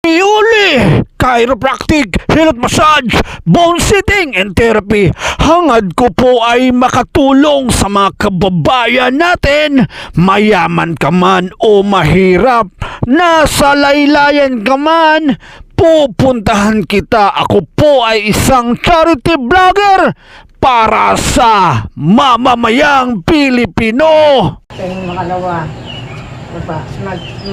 Iuli, chiropractic, health massage, bone sitting and therapy. Hangad ko po ay makatulong sa mga kababayan natin, mayaman ka man o mahirap, nasa laylayan ka man, pupuntahan kita. Ako po ay isang charity vlogger para sa mamamayang Pilipino. Yung makalawa,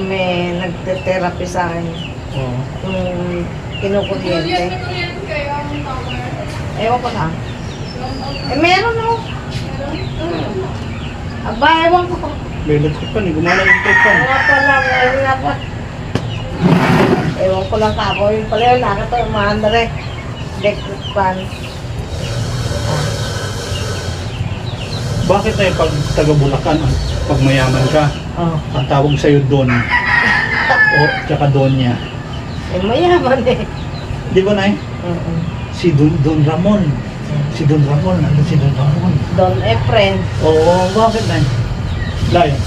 may nagte-therapy sa akin. Yung kinukuryente. Ewan ko na. Meron o. Aba, ewan ko. May electric pan, gumana yung electric pan. Wala pa lang, wala pa. Ewan ko lang kako. Yung pala yun, nakita yung mga andre. Electric pan. Bakit tayo pag taga Bulacan, pag mayaman ka, Oh. ang tawag sa'yo Don o tsaka Donya? Eh, mayaman eh. Di ba, Nay? Si Don Ramon. Si Don Ramon, ano si Don Ramon? Don Efren. Oo, bakit, Nay? Layo.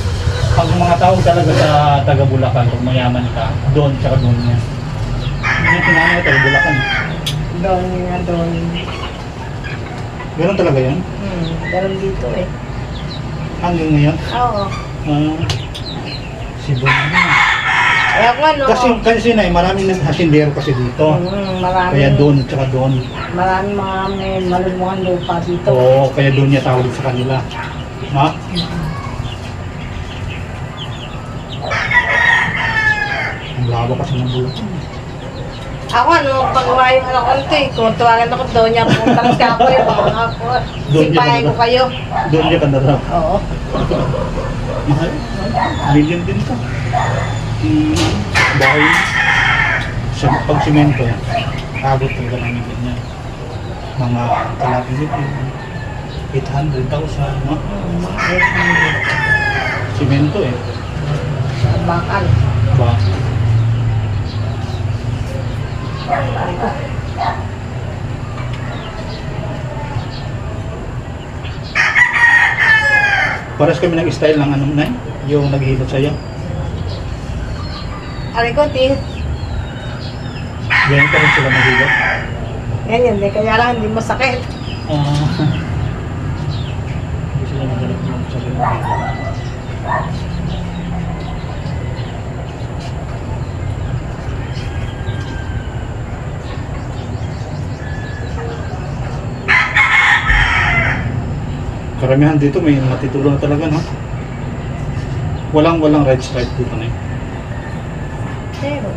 Pag mga tawag talaga sa taga Bulacan, pag mayaman ka, Don tsaka Donya. Hindi kinanay taga Bulacan. Don nga, Don. Ganun talaga yan? Ganun dito eh. Hanggang ngayon? Oo. Si Don Ramon. Eh ako ano. Kasi Nay, maraming hasindero kasi dito. Marami. Kaya Don tsaka Don. Maraming mga may malulungan lupa dito. Oo, kaya doon niya tawag sa kanila. Ha? Ang labo kasi ng bulak. Ako ano, pagawa yung ano konti, kung tawagan ako doon niya, puntang siya ako yung mga ako. Doon niya Sipahin ko ba? kayo. Doon niya ka na raw. Oo. Mahal. Million din ka. Dahil sa pagsimento, abot talaga ng million niya. Mga kalapin nito, 800,000, no? Simento eh. Bakal. Ba? Paras kami ng style ng ano na yung naghihilot sa'yo. Aray ko, tin. Ganyan ka rin sila maghilot. Ganyan, eh, kaya lang hindi masakit. Hindi sila magalit mo sa karamihan dito may matitulo na talaga, no? Walang red stripe dito na yun. Pero,